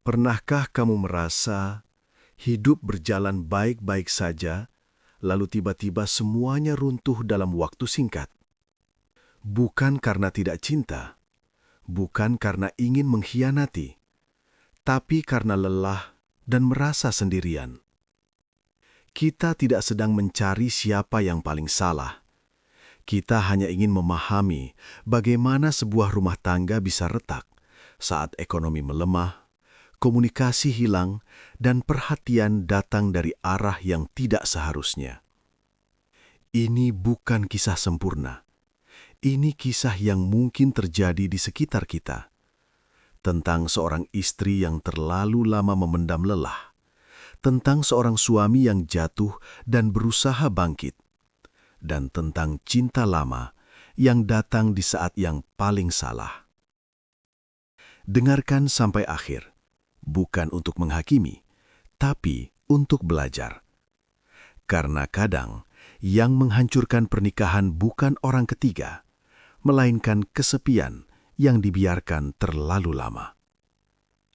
Pernahkah kamu merasa hidup berjalan baik-baik saja, lalu tiba-tiba semuanya runtuh dalam waktu singkat? Bukan karena tidak cinta, bukan karena ingin mengkhianati, tapi karena lelah dan merasa sendirian. Kita tidak sedang mencari siapa yang paling salah. Kita hanya ingin memahami bagaimana sebuah rumah tangga bisa retak saat ekonomi melemah, komunikasi hilang, dan perhatian datang dari arah yang tidak seharusnya. Ini bukan kisah sempurna. Ini kisah yang mungkin terjadi di sekitar kita. Tentang seorang istri yang terlalu lama memendam lelah. Tentang seorang suami yang jatuh dan berusaha bangkit. Dan tentang cinta lama yang datang di saat yang paling salah. Dengarkan sampai akhir, bukan untuk menghakimi, tapi untuk belajar. Karena kadang yang menghancurkan pernikahan bukan orang ketiga, melainkan kesepian yang dibiarkan terlalu lama.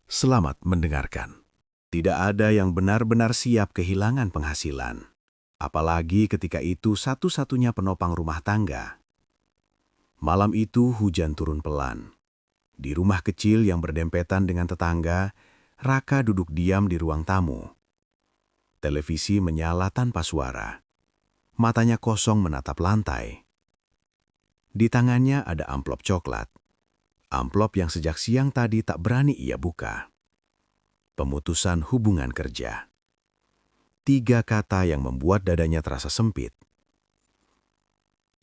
Selamat mendengarkan. Tidak ada yang benar-benar siap kehilangan penghasilan. Apalagi ketika itu satu-satunya penopang rumah tangga. Malam itu hujan turun pelan. Di rumah kecil yang berdempetan dengan tetangga, Raka duduk diam di ruang tamu. Televisi menyala tanpa suara. Matanya kosong menatap lantai. Di tangannya ada amplop coklat. Amplop yang sejak siang tadi tak berani ia buka. Pemutusan hubungan kerja. 3 kata yang membuat dadanya terasa sempit.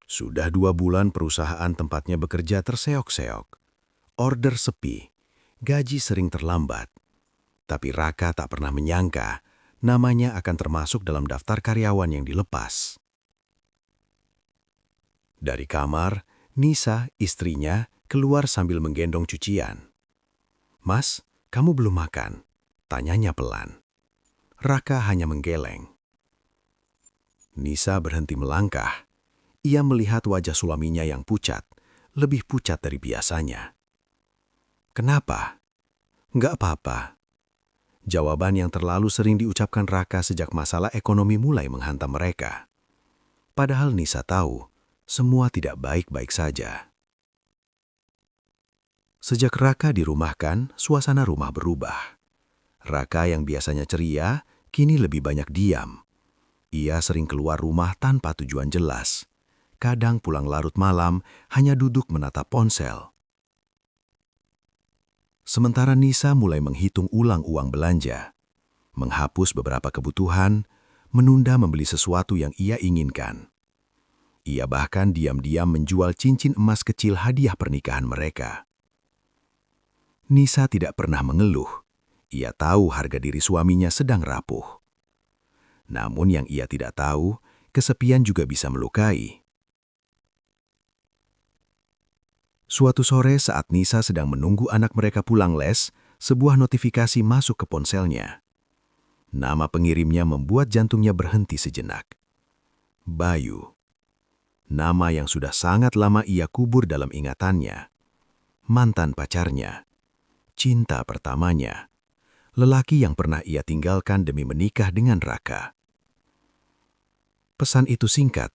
Sudah 2 bulan perusahaan tempatnya bekerja terseok-seok. Order sepi, gaji sering terlambat. Tapi Raka tak pernah menyangka namanya akan termasuk dalam daftar karyawan yang dilepas. Dari kamar, Nisa, istrinya, keluar sambil menggendong cucian. "Mas, kamu belum makan?" tanyanya pelan. Raka hanya menggeleng. Nisa berhenti melangkah. Ia melihat wajah suaminya yang pucat, lebih pucat dari biasanya. "Kenapa?" "Nggak apa-apa." Jawaban yang terlalu sering diucapkan Raka sejak masalah ekonomi mulai menghantam mereka. Padahal Nisa tahu, semua tidak baik-baik saja. Sejak Raka dirumahkan, suasana rumah berubah. Raka yang biasanya ceria, kini lebih banyak diam. Ia sering keluar rumah tanpa tujuan jelas. Kadang pulang larut malam, hanya duduk menatap ponsel. Sementara Nisa mulai menghitung ulang uang belanja. Menghapus beberapa kebutuhan, menunda membeli sesuatu yang ia inginkan. Ia bahkan diam-diam menjual cincin emas kecil hadiah pernikahan mereka. Nisa tidak pernah mengeluh. Ia tahu harga diri suaminya sedang rapuh. Namun yang ia tidak tahu, kesepian juga bisa melukai. Suatu sore saat Nisa sedang menunggu anak mereka pulang les, sebuah notifikasi masuk ke ponselnya. Nama pengirimnya membuat jantungnya berhenti sejenak. Bayu. Nama yang sudah sangat lama ia kubur dalam ingatannya. Mantan pacarnya. Cinta pertamanya. Lelaki yang pernah ia tinggalkan demi menikah dengan Raka. Pesan itu singkat.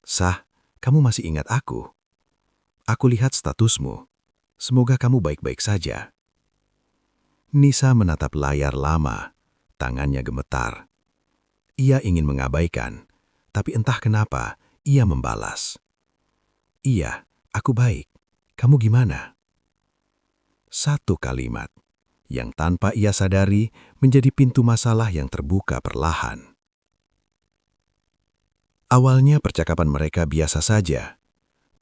"Sah, kamu masih ingat aku? Aku lihat statusmu. Semoga kamu baik-baik saja." Nisa menatap layar lama. Tangannya gemetar. Ia ingin mengabaikan, tapi entah kenapa ia membalas. "Iya, aku baik. Kamu gimana?" Satu kalimat yang tanpa ia sadari menjadi pintu masalah yang terbuka perlahan. Awalnya percakapan mereka biasa saja.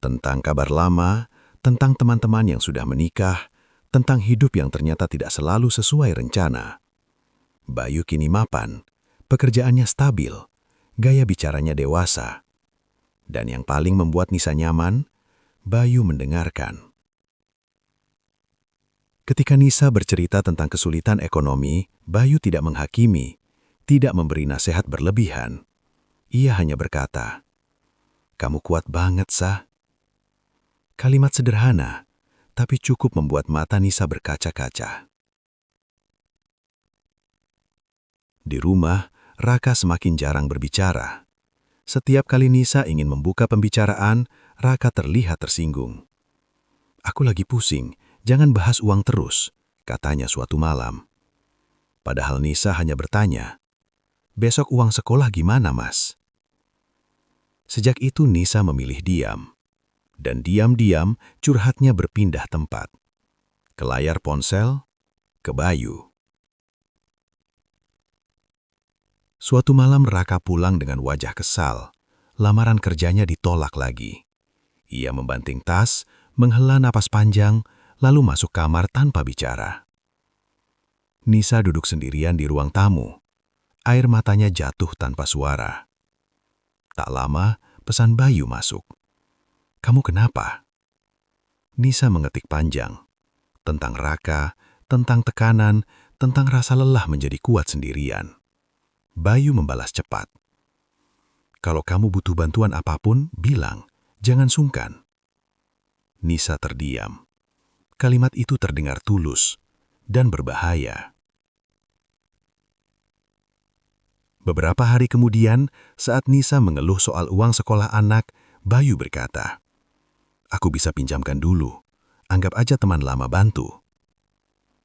Tentang kabar lama, tentang teman-teman yang sudah menikah, tentang hidup yang ternyata tidak selalu sesuai rencana. Bayu kini mapan, pekerjaannya stabil, gaya bicaranya dewasa. Dan yang paling membuat Nisa nyaman, Bayu mendengarkan. Ketika Nisa bercerita tentang kesulitan ekonomi, Bayu tidak menghakimi, tidak memberi nasihat berlebihan. Ia hanya berkata, "Kamu kuat banget, Sah." Kalimat sederhana, tapi cukup membuat mata Nisa berkaca-kaca. Di rumah, Raka semakin jarang berbicara. Setiap kali Nisa ingin membuka pembicaraan, Raka terlihat tersinggung. "Aku lagi pusing, jangan bahas uang terus," katanya suatu malam. Padahal Nisa hanya bertanya, "Besok uang sekolah gimana, Mas?" Sejak itu Nisa memilih diam. Dan diam-diam curhatnya berpindah tempat. Ke layar ponsel, ke Bayu. Suatu malam Raka pulang dengan wajah kesal. Lamaran kerjanya ditolak lagi. Ia membanting tas, menghela napas panjang, lalu masuk kamar tanpa bicara. Nisa duduk sendirian di ruang tamu. Air matanya jatuh tanpa suara. Tak lama, pesan Bayu masuk. "Kamu kenapa?" Nisa mengetik panjang. Tentang Raka, tentang tekanan, tentang rasa lelah menjadi kuat sendirian. Bayu membalas cepat. "Kalau kamu butuh bantuan apapun, bilang. Jangan sungkan." Nisa terdiam. Kalimat itu terdengar tulus dan berbahaya. Beberapa hari kemudian, saat Nisa mengeluh soal uang sekolah anak, Bayu berkata, "Aku bisa pinjamkan dulu. Anggap aja teman lama bantu."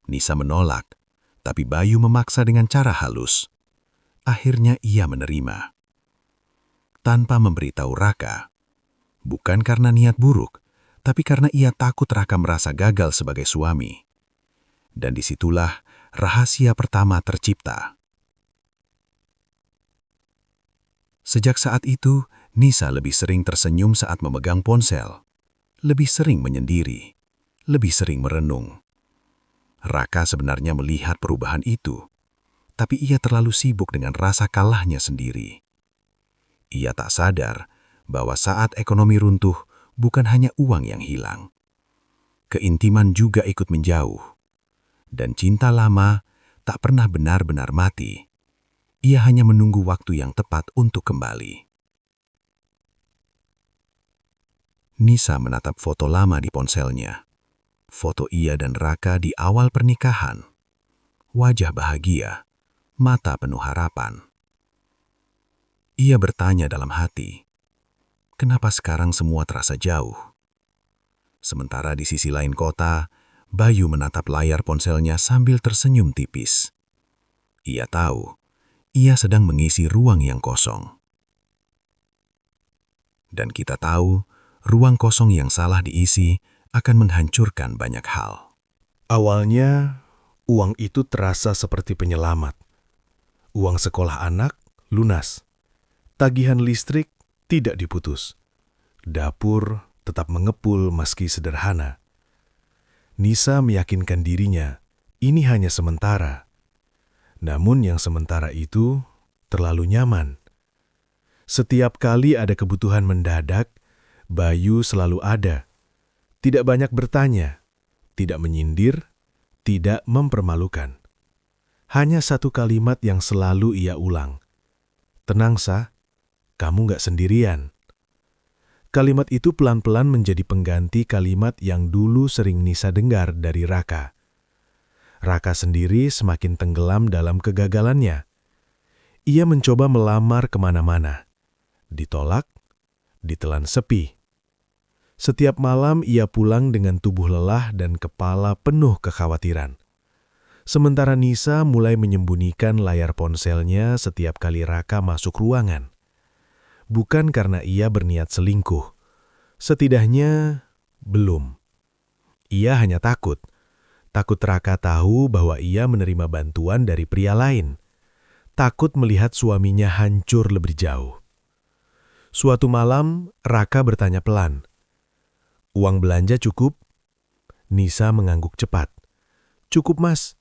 Nisa menolak, tapi Bayu memaksa dengan cara halus. Akhirnya ia menerima. Tanpa memberitahu Raka. Bukan karena niat buruk, tapi karena ia takut Raka merasa gagal sebagai suami. Dan disitulah rahasia pertama tercipta. Sejak saat itu, Nisa lebih sering tersenyum saat memegang ponsel. Lebih sering menyendiri. Lebih sering merenung. Raka sebenarnya melihat perubahan itu. Tapi ia terlalu sibuk dengan rasa kalahnya sendiri. Ia tak sadar bahwa saat ekonomi runtuh, bukan hanya uang yang hilang. Keintiman juga ikut menjauh. Dan cinta lama tak pernah benar-benar mati. Ia hanya menunggu waktu yang tepat untuk kembali. Nisa menatap foto lama di ponselnya. Foto ia dan Raka di awal pernikahan. Wajah bahagia. Mata penuh harapan. Ia bertanya dalam hati, kenapa sekarang semua terasa jauh? Sementara di sisi lain kota, Bayu menatap layar ponselnya sambil tersenyum tipis. Ia tahu, ia sedang mengisi ruang yang kosong. Dan kita tahu, ruang kosong yang salah diisi akan menghancurkan banyak hal. Awalnya, uang itu terasa seperti penyelamat. Uang sekolah anak lunas. Tagihan listrik tidak diputus. Dapur tetap mengepul meski sederhana. Nisa meyakinkan dirinya, ini hanya sementara. Namun yang sementara itu terlalu nyaman. Setiap kali ada kebutuhan mendadak, Bayu selalu ada. Tidak banyak bertanya, tidak menyindir, tidak mempermalukan. Hanya satu kalimat yang selalu ia ulang. "Tenang, Sa, kamu nggak sendirian." Kalimat itu pelan-pelan menjadi pengganti kalimat yang dulu sering Nisa dengar dari Raka. Raka sendiri semakin tenggelam dalam kegagalannya. Ia mencoba melamar kemana-mana. Ditolak, ditelan sepi. Setiap malam ia pulang dengan tubuh lelah dan kepala penuh kekhawatiran. Sementara Nisa mulai menyembunyikan layar ponselnya setiap kali Raka masuk ruangan. Bukan karena ia berniat selingkuh. Setidaknya, belum. Ia hanya takut. Takut Raka tahu bahwa ia menerima bantuan dari pria lain. Takut melihat suaminya hancur lebih jauh. Suatu malam, Raka bertanya pelan, "Uang belanja cukup?" Nisa mengangguk cepat. "Cukup, Mas."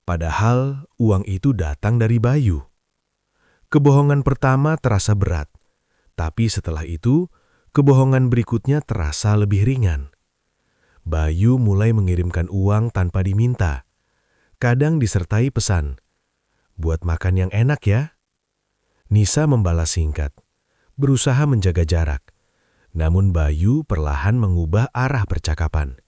Padahal uang itu datang dari Bayu. Kebohongan pertama terasa berat, tapi setelah itu, kebohongan berikutnya terasa lebih ringan. Bayu mulai mengirimkan uang tanpa diminta. Kadang disertai pesan, "Buat makan yang enak ya." Nisa membalas singkat, berusaha menjaga jarak. Namun Bayu perlahan mengubah arah percakapan.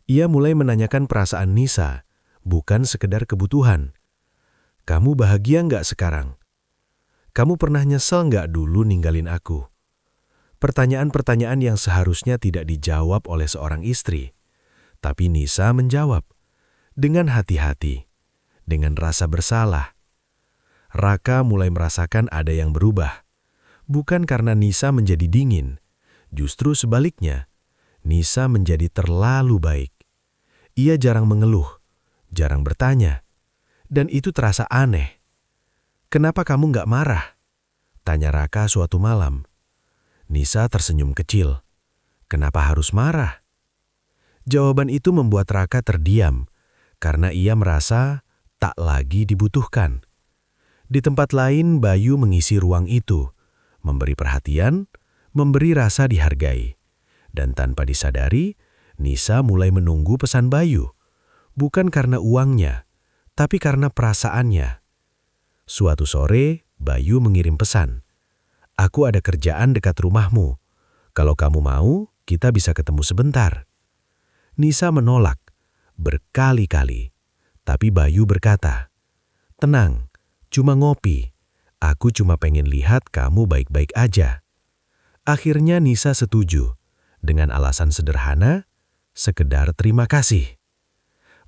Ia mulai menanyakan perasaan Nisa, bukan sekedar kebutuhan. Kamu bahagia nggak sekarang? Kamu pernah nyesel nggak dulu ninggalin aku? Pertanyaan-pertanyaan yang seharusnya tidak dijawab oleh seorang istri. Tapi Nisa menjawab dengan hati-hati, dengan rasa bersalah. Raka mulai merasakan ada yang berubah. Bukan karena Nisa menjadi dingin, justru sebaliknya, Nisa menjadi terlalu baik. Ia jarang mengeluh, jarang bertanya, dan itu terasa aneh. "Kenapa kamu nggak marah?" tanya Raka suatu malam. Nisa tersenyum kecil. "Kenapa harus marah?" Jawaban itu membuat Raka terdiam, karena ia merasa tak lagi dibutuhkan. Di tempat lain, Bayu mengisi ruang itu, memberi perhatian, memberi rasa dihargai. Dan tanpa disadari, Nisa mulai menunggu pesan Bayu. Bukan karena uangnya, tapi karena perasaannya. Suatu sore, Bayu mengirim pesan. "Aku ada kerjaan dekat rumahmu. Kalau kamu mau, kita bisa ketemu sebentar." Nisa menolak berkali-kali, tapi Bayu berkata, "Tenang, cuma ngopi. Aku cuma pengen lihat kamu baik-baik aja." Akhirnya Nisa setuju, dengan alasan sederhana, sekedar terima kasih.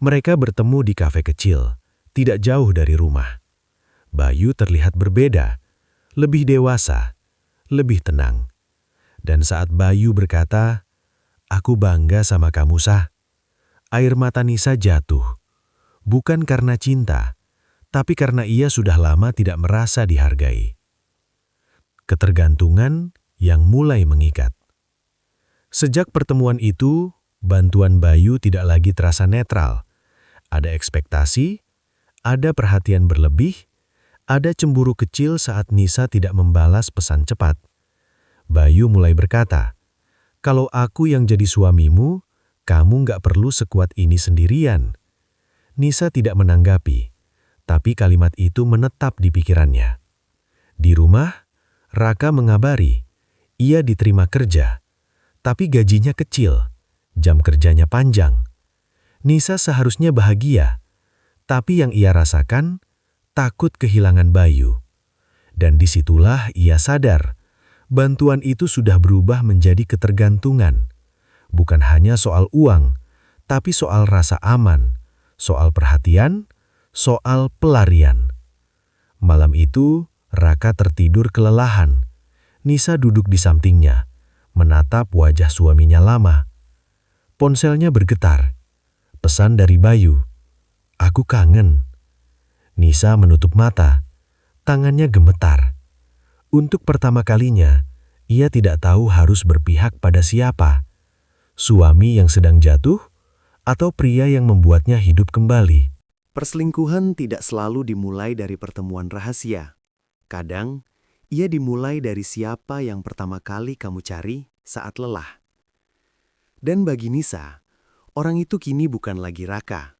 Mereka bertemu di kafe kecil, tidak jauh dari rumah. Bayu terlihat berbeda, lebih dewasa, lebih tenang. Dan saat Bayu berkata, "Aku bangga sama kamu, Sah," air mata Nisa jatuh. Bukan karena cinta, tapi karena ia sudah lama tidak merasa dihargai. Ketergantungan yang mulai mengikat. Sejak pertemuan itu, bantuan Bayu tidak lagi terasa netral. Ada ekspektasi, ada perhatian berlebih, ada cemburu kecil saat Nisa tidak membalas pesan cepat. Bayu mulai berkata, "Kalau aku yang jadi suamimu, kamu nggak perlu sekuat ini sendirian." Nisa tidak menanggapi, tapi kalimat itu menetap di pikirannya. Di rumah, Raka mengabari, ia diterima kerja, tapi gajinya kecil, jam kerjanya panjang. Nisa seharusnya bahagia, tapi yang ia rasakan, takut kehilangan Bayu. Dan disitulah ia sadar, bantuan itu sudah berubah menjadi ketergantungan. Bukan hanya soal uang, tapi soal rasa aman, soal perhatian, soal pelarian. Malam itu, Raka tertidur kelelahan. Nisa duduk di sampingnya, menatap wajah suaminya lama. Ponselnya bergetar. Pesan dari Bayu, "Aku kangen." Nisa menutup mata, tangannya gemetar. Untuk pertama kalinya, ia tidak tahu harus berpihak pada siapa. Suami yang sedang jatuh, atau pria yang membuatnya hidup kembali. Perselingkuhan tidak selalu dimulai dari pertemuan rahasia. Kadang, ia dimulai dari siapa yang pertama kali kamu cari saat lelah. Dan bagi Nisa, orang itu kini bukan lagi Raka.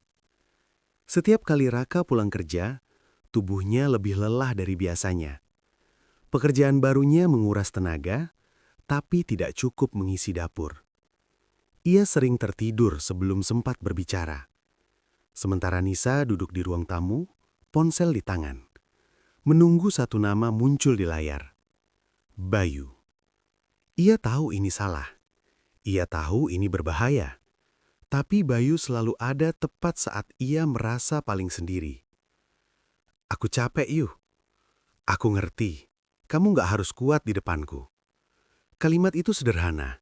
Setiap kali Raka pulang kerja, tubuhnya lebih lelah dari biasanya. Pekerjaan barunya menguras tenaga, tapi tidak cukup mengisi dapur. Ia sering tertidur sebelum sempat berbicara. Sementara Nisa duduk di ruang tamu, ponsel di tangan, menunggu satu nama muncul di layar. Bayu. Ia tahu ini salah. Ia tahu ini berbahaya. Tapi Bayu selalu ada tepat saat ia merasa paling sendiri. "Aku capek, Yu. Aku ngerti. Kamu nggak harus kuat di depanku." Kalimat itu sederhana,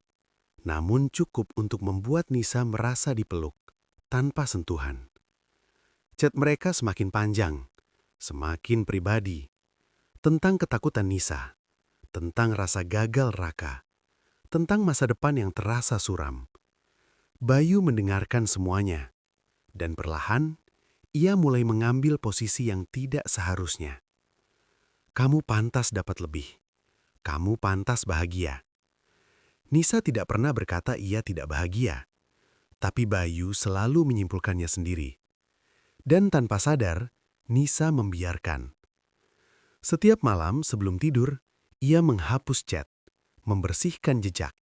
namun cukup untuk membuat Nisa merasa dipeluk, tanpa sentuhan. Chat mereka semakin panjang, semakin pribadi. Tentang ketakutan Nisa, tentang rasa gagal Raka, tentang masa depan yang terasa suram. Bayu mendengarkan semuanya, dan perlahan ia mulai mengambil posisi yang tidak seharusnya. "Kamu pantas dapat lebih. Kamu pantas bahagia." Nisa tidak pernah berkata ia tidak bahagia, tapi Bayu selalu menyimpulkannya sendiri. Dan tanpa sadar, Nisa membiarkan. Setiap malam sebelum tidur, ia menghapus chat, membersihkan jejak,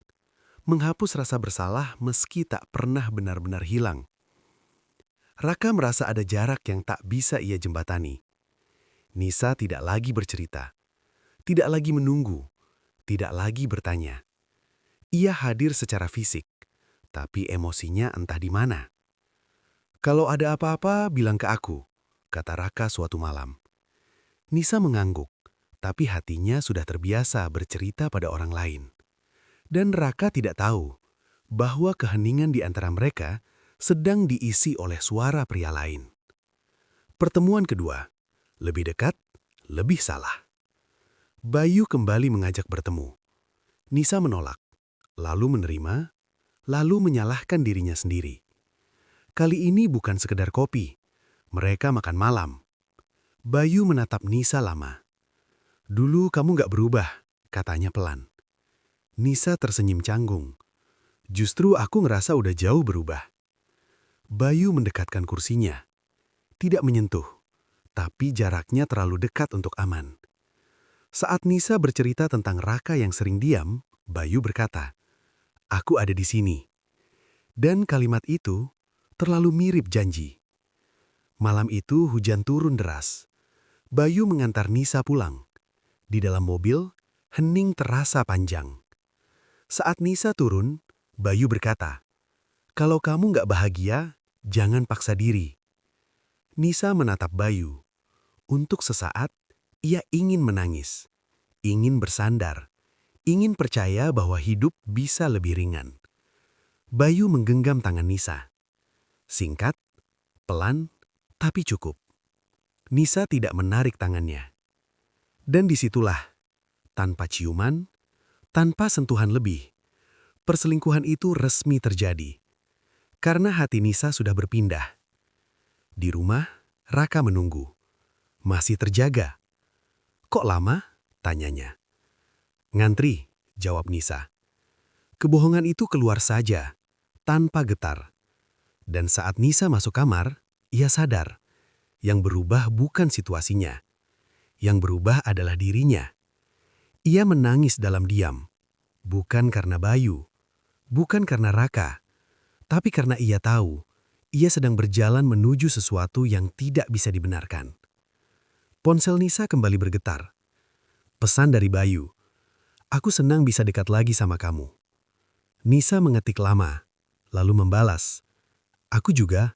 menghapus rasa bersalah meski tak pernah benar-benar hilang. Raka merasa ada jarak yang tak bisa ia jembatani. Nisa tidak lagi bercerita, tidak lagi menunggu, tidak lagi bertanya. Ia hadir secara fisik, tapi emosinya entah di mana. "Kalau ada apa-apa, bilang ke aku," kata Raka suatu malam. Nisa mengangguk, tapi hatinya sudah terbiasa bercerita pada orang lain. Dan Raka tidak tahu bahwa keheningan di antara mereka sedang diisi oleh suara pria lain. Pertemuan kedua, lebih dekat, lebih salah. Bayu kembali mengajak bertemu. Nisa menolak, lalu menerima, lalu menyalahkan dirinya sendiri. Kali ini bukan sekedar kopi, mereka makan malam. Bayu menatap Nisa lama. "Dulu kamu gak berubah," katanya pelan. Nisa tersenyum canggung. "Justru aku ngerasa udah jauh berubah." Bayu mendekatkan kursinya. Tidak menyentuh, tapi jaraknya terlalu dekat untuk aman. Saat Nisa bercerita tentang Raka yang sering diam, Bayu berkata, "Aku ada di sini." Dan kalimat itu terlalu mirip janji. Malam itu hujan turun deras. Bayu mengantar Nisa pulang. Di dalam mobil, hening terasa panjang. Saat Nisa turun, Bayu berkata, "Kalau kamu gak bahagia, jangan paksa diri." Nisa menatap Bayu. Untuk sesaat, ia ingin menangis, ingin bersandar, ingin percaya bahwa hidup bisa lebih ringan. Bayu menggenggam tangan Nisa. Singkat, pelan, tapi cukup. Nisa tidak menarik tangannya. Dan disitulah, tanpa ciuman, tanpa sentuhan lebih, perselingkuhan itu resmi terjadi. Karena hati Nisa sudah berpindah. Di rumah, Raka menunggu. "Masih terjaga." "Kok lama?" tanyanya. "Ngantri," jawab Nisa. Kebohongan itu keluar saja, tanpa getar. Dan saat Nisa masuk kamar, ia sadar. Yang berubah bukan situasinya. Yang berubah adalah dirinya. Ia menangis dalam diam. Bukan karena Bayu, bukan karena Raka, tapi karena ia tahu ia sedang berjalan menuju sesuatu yang tidak bisa dibenarkan. Ponsel Nisa kembali bergetar. Pesan dari Bayu, "Aku senang bisa dekat lagi sama kamu." Nisa mengetik lama, lalu membalas, "Aku juga."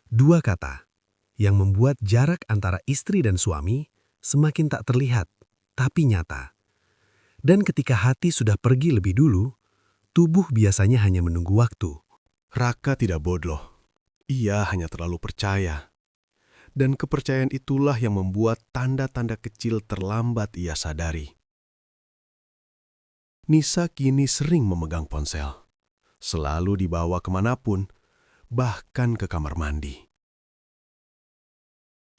Dua kata yang membuat jarak antara istri dan suami semakin tak terlihat, tapi nyata. Dan ketika hati sudah pergi lebih dulu, tubuh biasanya hanya menunggu waktu. Raka tidak bodoh. Ia hanya terlalu percaya. Dan kepercayaan itulah yang membuat tanda-tanda kecil terlambat ia sadari. Nisa kini sering memegang ponsel. Selalu dibawa kemanapun, bahkan ke kamar mandi.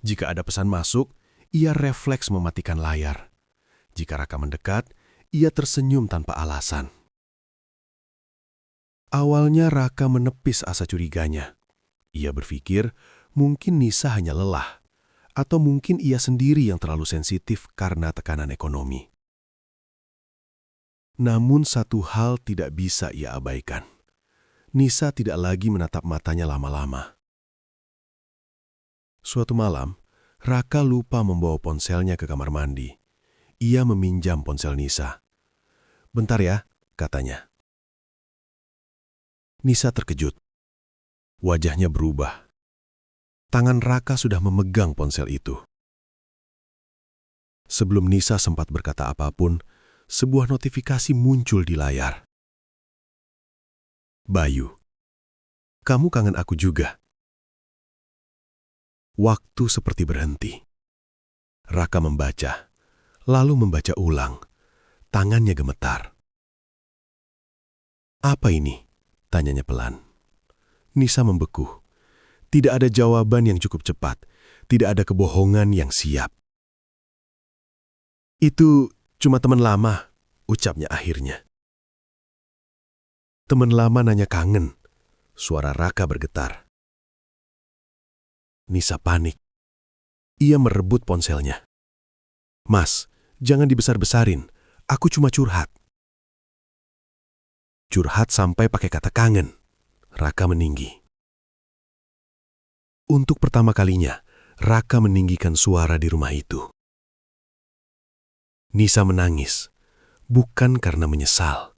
Jika ada pesan masuk, ia refleks mematikan layar. Jika Raka mendekat, ia tersenyum tanpa alasan. Awalnya Raka menepis asa curiganya. Ia berpikir mungkin Nisa hanya lelah, atau mungkin ia sendiri yang terlalu sensitif karena tekanan ekonomi. Namun satu hal tidak bisa ia abaikan. Nisa tidak lagi menatap matanya lama-lama. Suatu malam, Raka lupa membawa ponselnya ke kamar mandi. Ia meminjam ponsel Nisa. "Bentar ya," katanya. Nisa terkejut. Wajahnya berubah. Tangan Raka sudah memegang ponsel itu. Sebelum Nisa sempat berkata apapun, sebuah notifikasi muncul di layar. "Bayu, kamu kangen aku juga." Waktu seperti berhenti. Raka membaca, lalu membaca ulang. Tangannya gemetar. "Apa ini?" tanyanya pelan. Nisa membeku. Tidak ada jawaban yang cukup cepat. Tidak ada kebohongan yang siap. "Itu cuma teman lama," ucapnya akhirnya. "Teman lama nanya kangen." Suara Raka bergetar. Nisa panik. Ia merebut ponselnya. "Mas, jangan dibesar-besarin. Aku cuma curhat." Curhat sampai pakai kata kangen. Raka meninggi. Untuk pertama kalinya, Raka meninggikan suara di rumah itu. Nisa menangis, bukan karena menyesal,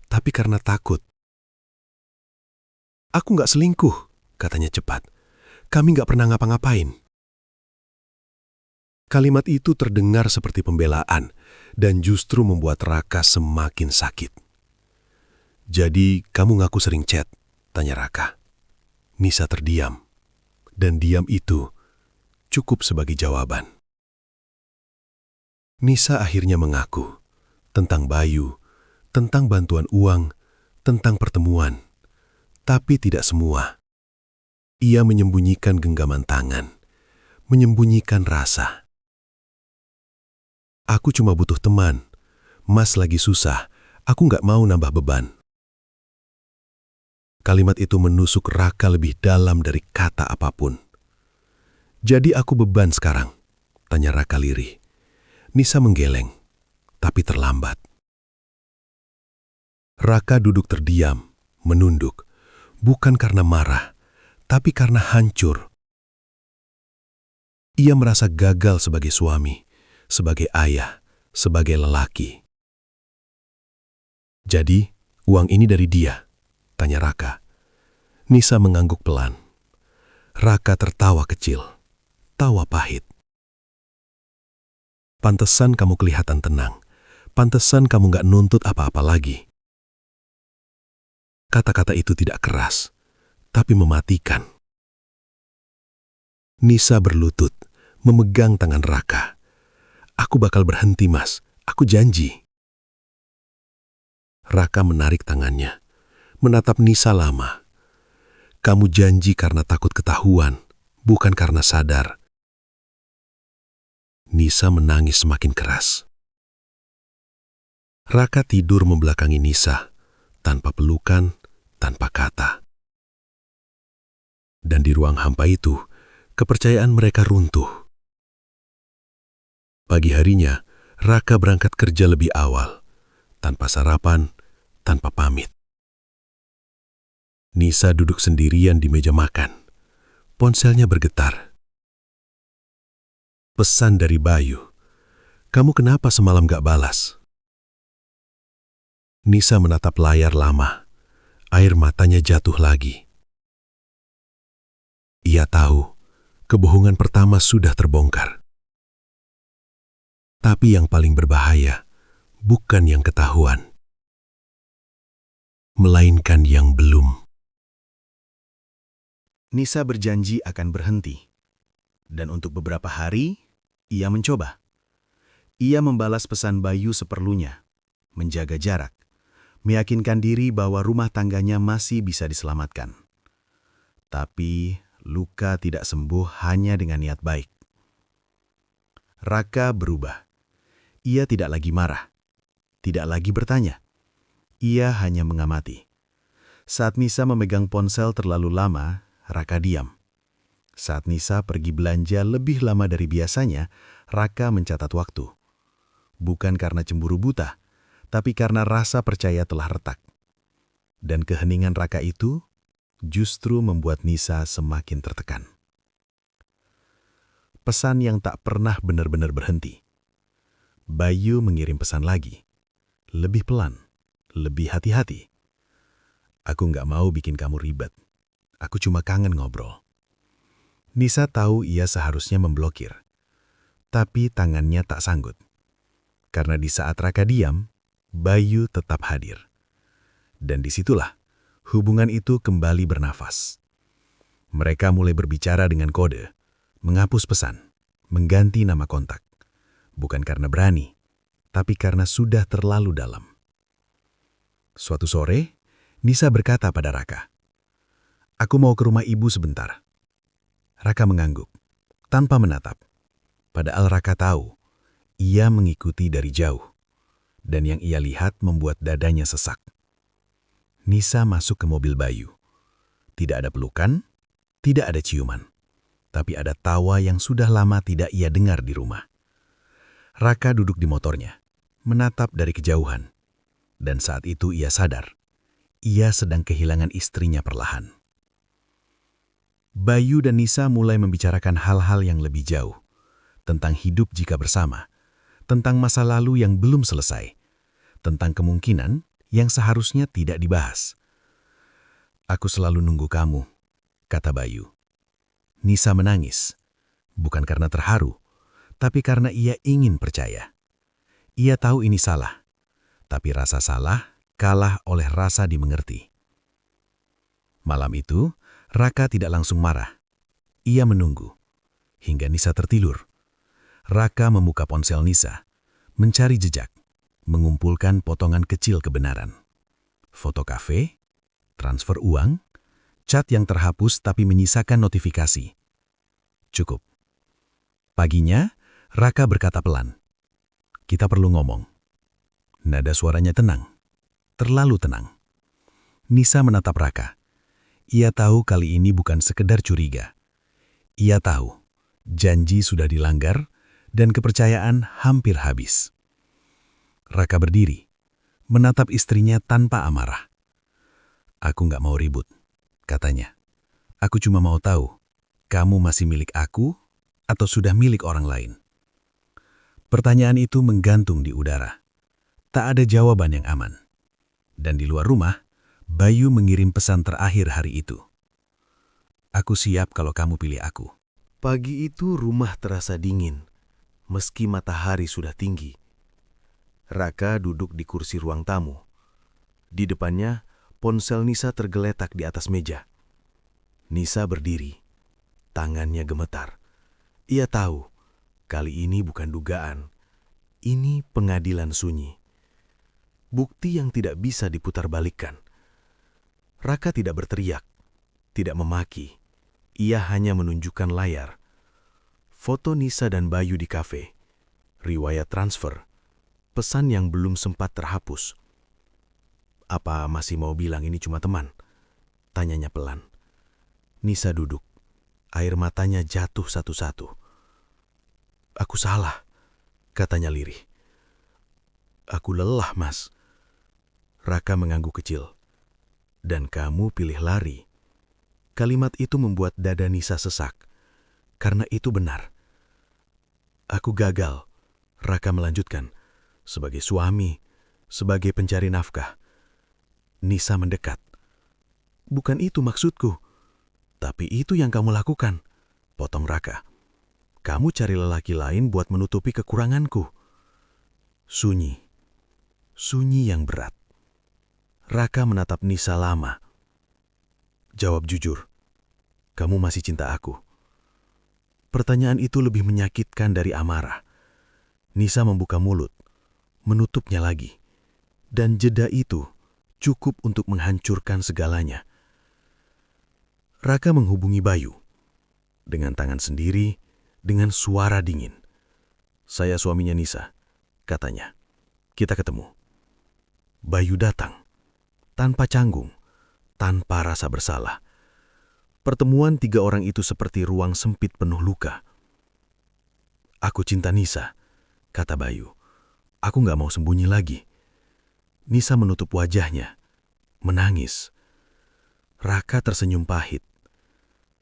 tapi karena takut. "Aku nggak selingkuh," katanya cepat. "Kami nggak pernah ngapa-ngapain." Kalimat itu terdengar seperti pembelaan dan justru membuat Raka semakin sakit. "Jadi kamu ngaku sering chat?" tanya Raka. Nisa terdiam, dan diam itu cukup sebagai jawaban. Nisa akhirnya mengaku tentang Bayu, tentang bantuan uang, tentang pertemuan. Tapi tidak semua. Ia menyembunyikan genggaman tangan, menyembunyikan rasa. "Aku cuma butuh teman. Mas lagi susah, aku nggak mau nambah beban." Kalimat itu menusuk Raka lebih dalam dari kata apapun. "Jadi aku beban sekarang?" tanya Raka lirih. Nisa menggeleng, tapi terlambat. Raka duduk terdiam, menunduk, bukan karena marah, tapi karena hancur. Ia merasa gagal sebagai suami, sebagai ayah, sebagai lelaki. "Jadi, uang ini dari dia?" tanya Raka. Nisa mengangguk pelan. Raka tertawa kecil, tawa pahit. "Pantesan kamu kelihatan tenang. Pantesan kamu nggak nuntut apa-apa lagi." Kata-kata itu tidak keras, tapi mematikan. Nisa berlutut, memegang tangan Raka. "Aku bakal berhenti, Mas. Aku janji." Raka menarik tangannya, menatap Nisa lama. "Kamu janji karena takut ketahuan, bukan karena sadar." Nisa menangis semakin keras. Raka tidur membelakangi Nisa, tanpa pelukan, tanpa kata. Dan di ruang hampa itu, kepercayaan mereka runtuh. Pagi harinya, Raka berangkat kerja lebih awal, tanpa sarapan, tanpa pamit. Nisa duduk sendirian di meja makan. Ponselnya bergetar. Pesan dari Bayu. "Kamu kenapa semalam gak balas?" Nisa menatap layar lama. Air matanya jatuh lagi. Ia tahu, kebohongan pertama sudah terbongkar. Tapi yang paling berbahaya bukan yang ketahuan, melainkan yang belum. Nisa berjanji akan berhenti. Dan untuk beberapa hari, ia mencoba. Ia membalas pesan Bayu seperlunya, menjaga jarak, meyakinkan diri bahwa rumah tangganya masih bisa diselamatkan. Tapi luka tidak sembuh hanya dengan niat baik. Raka berubah. Ia tidak lagi marah, tidak lagi bertanya. Ia hanya mengamati. Saat Nisa memegang ponsel terlalu lama, Raka diam. Saat Nisa pergi belanja lebih lama dari biasanya, Raka mencatat waktu. Bukan karena cemburu buta, tapi karena rasa percaya telah retak. Dan keheningan Raka itu justru membuat Nisa semakin tertekan. Pesan yang tak pernah benar-benar berhenti. Bayu mengirim pesan lagi. Lebih pelan, lebih hati-hati. "Aku nggak mau bikin kamu ribet. Aku cuma kangen ngobrol." Nisa tahu ia seharusnya memblokir. Tapi tangannya tak sanggup. Karena di saat Raka diam, Bayu tetap hadir. Dan disitulah hubungan itu kembali bernafas. Mereka mulai berbicara dengan kode, menghapus pesan, mengganti nama kontak. Bukan karena berani, tapi karena sudah terlalu dalam. Suatu sore, Nisa berkata pada Raka, "Aku mau ke rumah ibu sebentar." Raka mengangguk, tanpa menatap. Padahal Raka tahu, ia mengikuti dari jauh. Dan yang ia lihat membuat dadanya sesak. Nisa masuk ke mobil Bayu. Tidak ada pelukan, tidak ada ciuman. Tapi ada tawa yang sudah lama tidak ia dengar di rumah. Raka duduk di motornya, menatap dari kejauhan. Dan saat itu ia sadar, ia sedang kehilangan istrinya perlahan. Bayu dan Nisa mulai membicarakan hal-hal yang lebih jauh. Tentang hidup jika bersama, tentang masa lalu yang belum selesai, tentang kemungkinan yang seharusnya tidak dibahas. "Aku selalu nunggu kamu," kata Bayu. Nisa menangis, bukan karena terharu, tapi karena ia ingin percaya. Ia tahu ini salah, tapi rasa salah kalah oleh rasa dimengerti. Malam itu, Raka tidak langsung marah. Ia menunggu, hingga Nisa tertidur. Raka membuka ponsel Nisa, mencari jejak, mengumpulkan potongan kecil kebenaran. Foto kafe, transfer uang, chat yang terhapus tapi menyisakan notifikasi. Cukup. Paginya, Raka berkata pelan, "Kita perlu ngomong." Nada suaranya tenang, terlalu tenang. Nisa menatap Raka. Ia tahu kali ini bukan sekedar curiga. Ia tahu, janji sudah dilanggar dan kepercayaan hampir habis. Raka berdiri, menatap istrinya tanpa amarah. "Aku nggak mau ribut," katanya. "Aku cuma mau tahu, kamu masih milik aku atau sudah milik orang lain?" Pertanyaan itu menggantung di udara. Tak ada jawaban yang aman. Dan di luar rumah, Bayu mengirim pesan terakhir hari itu. "Aku siap kalau kamu pilih aku." Pagi itu rumah terasa dingin, meski matahari sudah tinggi. Raka duduk di kursi ruang tamu. Di depannya, ponsel Nisa tergeletak di atas meja. Nisa berdiri, tangannya gemetar. Ia tahu, kali ini bukan dugaan. Ini pengadilan sunyi. Bukti yang tidak bisa diputarbalikkan. Raka tidak berteriak, tidak memaki. Ia hanya menunjukkan layar. Foto Nisa dan Bayu di kafe, riwayat transfer, pesan yang belum sempat terhapus. "Apa masih mau bilang ini cuma teman?" tanyanya pelan. Nisa duduk, air matanya jatuh satu-satu. "Aku salah," katanya lirih. "Aku lelah, Mas." Raka mengangguk kecil. "Dan kamu pilih lari." Kalimat itu membuat dada Nisa sesak, karena itu benar. "Aku gagal," Raka melanjutkan, "sebagai suami, sebagai pencari nafkah." Nisa mendekat. "Bukan itu maksudku." "Tapi itu yang kamu lakukan," potong Raka. "Kamu cari lelaki lain buat menutupi kekuranganku." Sunyi. Sunyi yang berat. Raka menatap Nisa lama. "Jawab jujur, kamu masih cinta aku?" Pertanyaan itu lebih menyakitkan dari amarah. Nisa membuka mulut, menutupnya lagi. Dan jeda itu cukup untuk menghancurkan segalanya. Raka menghubungi Bayu. Dengan tangan sendiri, dengan suara dingin. "Saya suaminya Nisa," katanya. "Kita ketemu." Bayu datang. Tanpa canggung, tanpa rasa bersalah. Pertemuan tiga orang itu seperti ruang sempit penuh luka. "Aku cinta Nisa," kata Bayu. "Aku nggak mau sembunyi lagi." Nisa menutup wajahnya, menangis. Raka tersenyum pahit.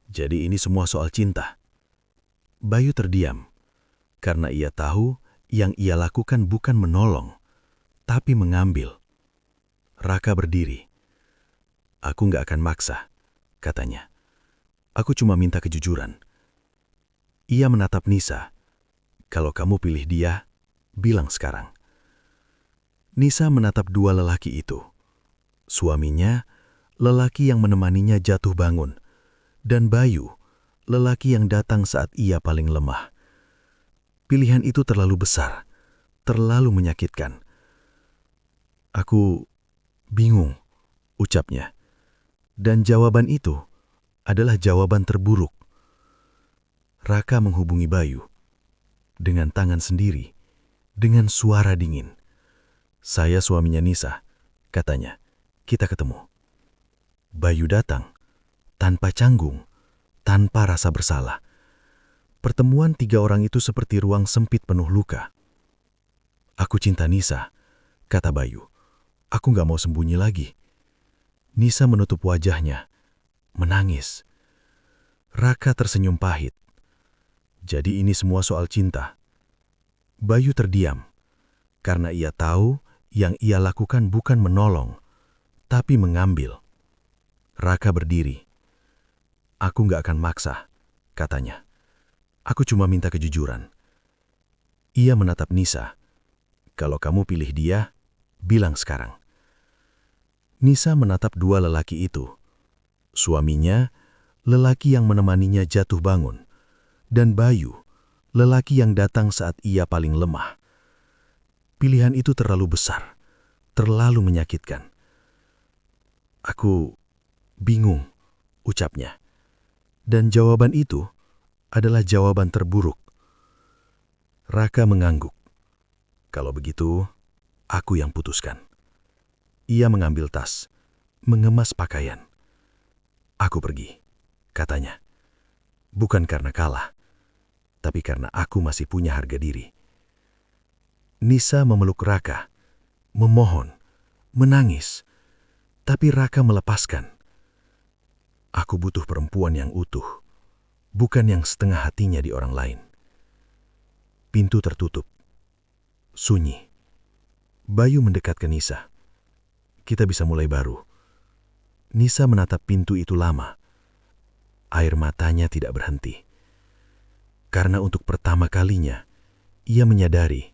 "Jadi ini semua soal cinta." Bayu terdiam, karena ia tahu yang ia lakukan bukan menolong, tapi mengambil. Raka berdiri. "Aku nggak akan maksa," katanya. "Aku cuma minta kejujuran." Ia menatap Nisa. "Kalau kamu pilih dia, bilang sekarang." Nisa menatap dua lelaki itu. Suaminya, lelaki yang menemaninya jatuh bangun, dan Bayu, lelaki yang datang saat ia paling lemah. Pilihan itu terlalu besar, terlalu menyakitkan. "Aku bingung," ucapnya. Dan jawaban itu adalah jawaban terburuk. Raka menghubungi Bayu. Dengan tangan sendiri, dengan suara dingin. "Saya suaminya Nisa," katanya. "Kita ketemu." Bayu datang, tanpa canggung, tanpa rasa bersalah. Pertemuan tiga orang itu seperti ruang sempit penuh luka. "Aku cinta Nisa," kata Bayu. "Aku nggak mau sembunyi lagi." Nisa menutup wajahnya, menangis. Raka tersenyum pahit. Jadi ini semua soal cinta. Bayu terdiam, karena ia tahu yang ia lakukan bukan menolong, tapi mengambil. Raka berdiri. Aku nggak akan maksa, katanya. Aku cuma minta kejujuran. Ia menatap Nisa. Kalau kamu pilih dia, bilang sekarang. Nisa menatap dua lelaki itu. Suaminya, lelaki yang menemaninya jatuh bangun, dan Bayu, lelaki yang datang saat ia paling lemah. Pilihan itu terlalu besar, terlalu menyakitkan. Aku bingung, ucapnya. Dan jawaban itu adalah jawaban terburuk. Raka mengangguk. Kalau begitu, aku yang putuskan. Ia mengambil tas, mengemas pakaian. Aku pergi, katanya. Bukan karena kalah, tapi karena aku masih punya harga diri. Nisa memeluk Raka, memohon, menangis, tapi Raka melepaskan. Aku butuh perempuan yang utuh, bukan yang setengah hatinya di orang lain. Pintu tertutup. Sunyi. Bayu mendekat ke Nisa. Kita bisa mulai baru. Nisa menatap pintu itu lama. Air matanya tidak berhenti. Karena untuk pertama kalinya, ia menyadari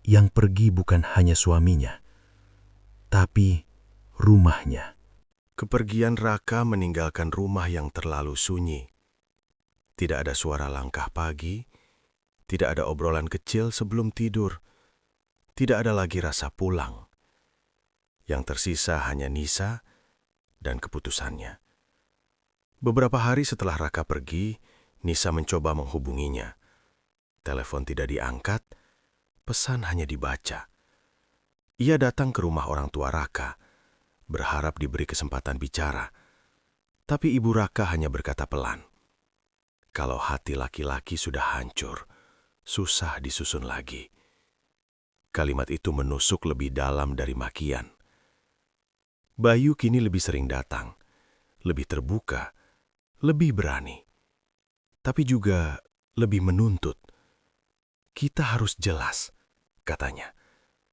yang pergi bukan hanya suaminya, tapi rumahnya. Kepergian Raka meninggalkan rumah yang terlalu sunyi. Tidak ada suara langkah pagi, tidak ada obrolan kecil sebelum tidur, tidak ada lagi rasa pulang. Yang tersisa hanya Nisa dan keputusannya. Beberapa hari setelah Raka pergi, Nisa mencoba menghubunginya. Telepon tidak diangkat, pesan hanya dibaca. Ia datang ke rumah orang tua Raka, berharap diberi kesempatan bicara. Tapi ibu Raka hanya berkata pelan, "Kalau hati laki-laki sudah hancur, susah disusun lagi." Kalimat itu menusuk lebih dalam dari makian. Bayu kini lebih sering datang, lebih terbuka, lebih berani. Tapi juga lebih menuntut. Kita harus jelas, katanya.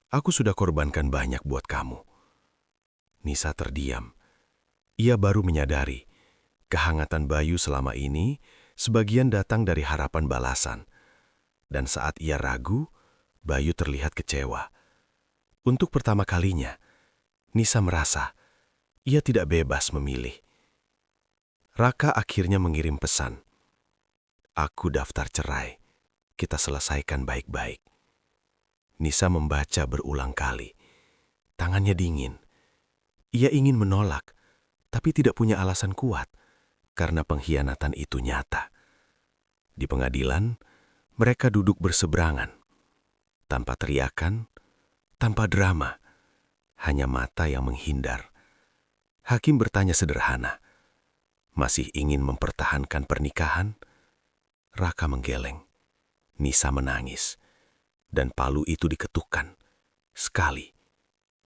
Aku sudah korbankan banyak buat kamu. Nisa terdiam. Ia baru menyadari, kehangatan Bayu selama ini sebagian datang dari harapan balasan. Dan saat ia ragu, Bayu terlihat kecewa. Untuk pertama kalinya, Nisa merasa ia tidak bebas memilih. Raka akhirnya mengirim pesan. Aku daftar cerai. Kita selesaikan baik-baik. Nisa membaca berulang kali. Tangannya dingin. Ia ingin menolak, tapi tidak punya alasan kuat, karena pengkhianatan itu nyata. Di pengadilan, mereka duduk berseberangan. Tanpa teriakan, tanpa drama, hanya mata yang menghindar. Hakim bertanya sederhana, masih ingin mempertahankan pernikahan? Raka menggeleng. Nisa menangis, dan palu itu diketukkan. Sekali,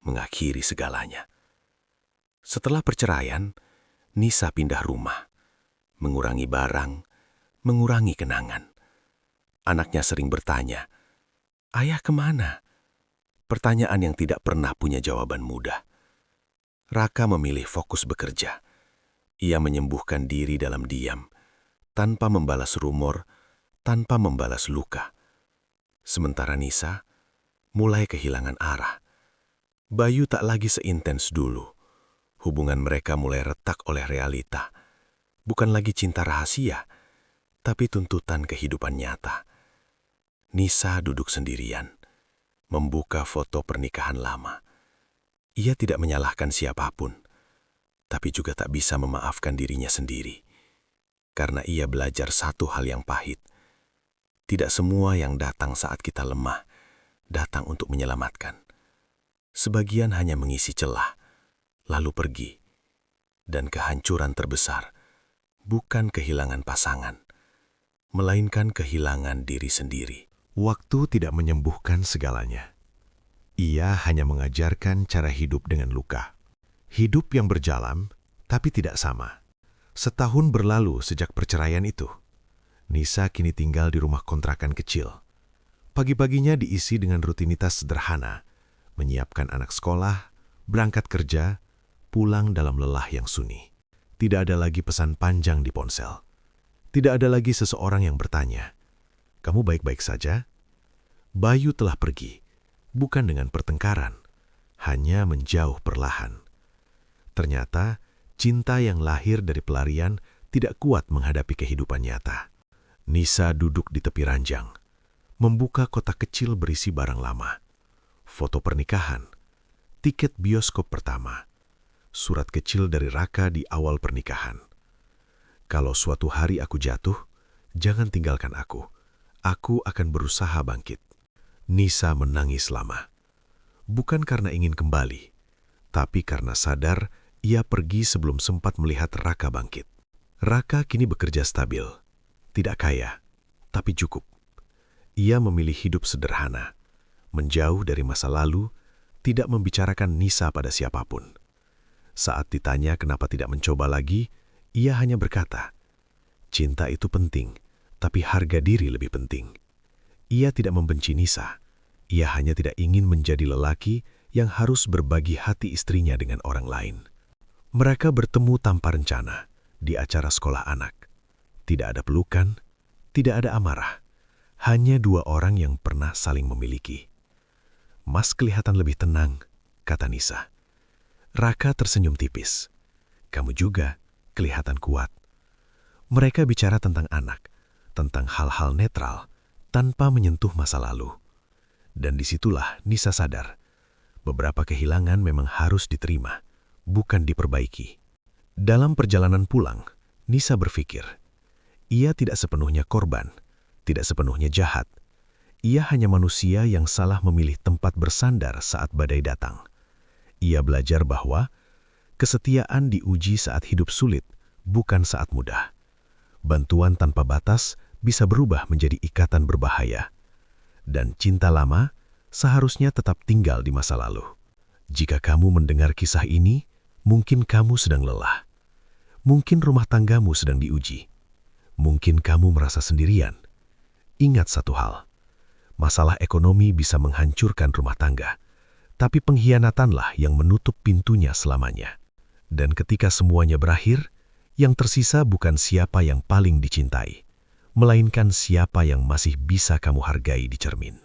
mengakhiri segalanya. Setelah perceraian, Nisa pindah rumah, mengurangi barang, mengurangi kenangan. Anaknya sering bertanya, "Ayah kemana?" Pertanyaan yang tidak pernah punya jawaban mudah. Raka memilih fokus bekerja. Ia menyembuhkan diri dalam diam, tanpa membalas rumor, tanpa membalas luka. Sementara Nisa mulai kehilangan arah. Bayu tak lagi seintens dulu. Hubungan mereka mulai retak oleh realita. Bukan lagi cinta rahasia, tapi tuntutan kehidupan nyata. Nisa duduk sendirian, membuka foto pernikahan lama. Ia tidak menyalahkan siapapun, tapi juga tak bisa memaafkan dirinya sendiri. Karena ia belajar satu hal yang pahit. Tidak semua yang datang saat kita lemah, datang untuk menyelamatkan. Sebagian hanya mengisi celah, lalu pergi. Dan kehancuran terbesar bukan kehilangan pasangan, melainkan kehilangan diri sendiri. Waktu tidak menyembuhkan segalanya. Ia hanya mengajarkan cara hidup dengan luka. Hidup yang berjalan, tapi tidak sama. Setahun berlalu sejak perceraian itu. Nisa kini tinggal di rumah kontrakan kecil. Pagi-paginya diisi dengan rutinitas sederhana, menyiapkan anak sekolah, berangkat kerja, pulang dalam lelah yang sunyi. Tidak ada lagi pesan panjang di ponsel. Tidak ada lagi seseorang yang bertanya, "Kamu baik-baik saja?" Bayu telah pergi, bukan dengan pertengkaran, hanya menjauh perlahan. Ternyata, cinta yang lahir dari pelarian tidak kuat menghadapi kehidupan nyata. Nisa duduk di tepi ranjang, membuka kotak kecil berisi barang lama, foto pernikahan, tiket bioskop pertama, surat kecil dari Raka di awal pernikahan. "Kalau suatu hari aku jatuh, jangan tinggalkan aku. Aku akan berusaha bangkit." Nisa menangis lama. Bukan karena ingin kembali, tapi karena sadar ia pergi sebelum sempat melihat Raka bangkit. Raka kini bekerja stabil. Tidak kaya, tapi cukup. Ia memilih hidup sederhana, menjauh dari masa lalu, tidak membicarakan Nisa pada siapapun. Saat ditanya kenapa tidak mencoba lagi, ia hanya berkata, "Cinta itu penting, tapi harga diri lebih penting." Ia tidak membenci Nisa. Ia hanya tidak ingin menjadi lelaki yang harus berbagi hati istrinya dengan orang lain. Mereka bertemu tanpa rencana di acara sekolah anak. Tidak ada pelukan, tidak ada amarah. Hanya dua orang yang pernah saling memiliki. "Mas kelihatan lebih tenang," kata Nisa. Raka tersenyum tipis. "Kamu juga kelihatan kuat." Mereka bicara tentang anak, tentang hal-hal netral, tanpa menyentuh masa lalu. Dan disitulah Nisa sadar, beberapa kehilangan memang harus diterima, bukan diperbaiki. Dalam perjalanan pulang, Nisa berpikir, ia tidak sepenuhnya korban, tidak sepenuhnya jahat. Ia hanya manusia yang salah memilih tempat bersandar saat badai datang. Ia belajar bahwa kesetiaan diuji saat hidup sulit, bukan saat mudah. Bantuan tanpa batas bisa berubah menjadi ikatan berbahaya. Dan cinta lama seharusnya tetap tinggal di masa lalu. Jika kamu mendengar kisah ini, mungkin kamu sedang lelah. Mungkin rumah tanggamu sedang diuji. Mungkin kamu merasa sendirian. Ingat satu hal, masalah ekonomi bisa menghancurkan rumah tangga, tapi pengkhianatanlah yang menutup pintunya selamanya. Dan ketika semuanya berakhir, yang tersisa bukan siapa yang paling dicintai, melainkan siapa yang masih bisa kamu hargai di cermin.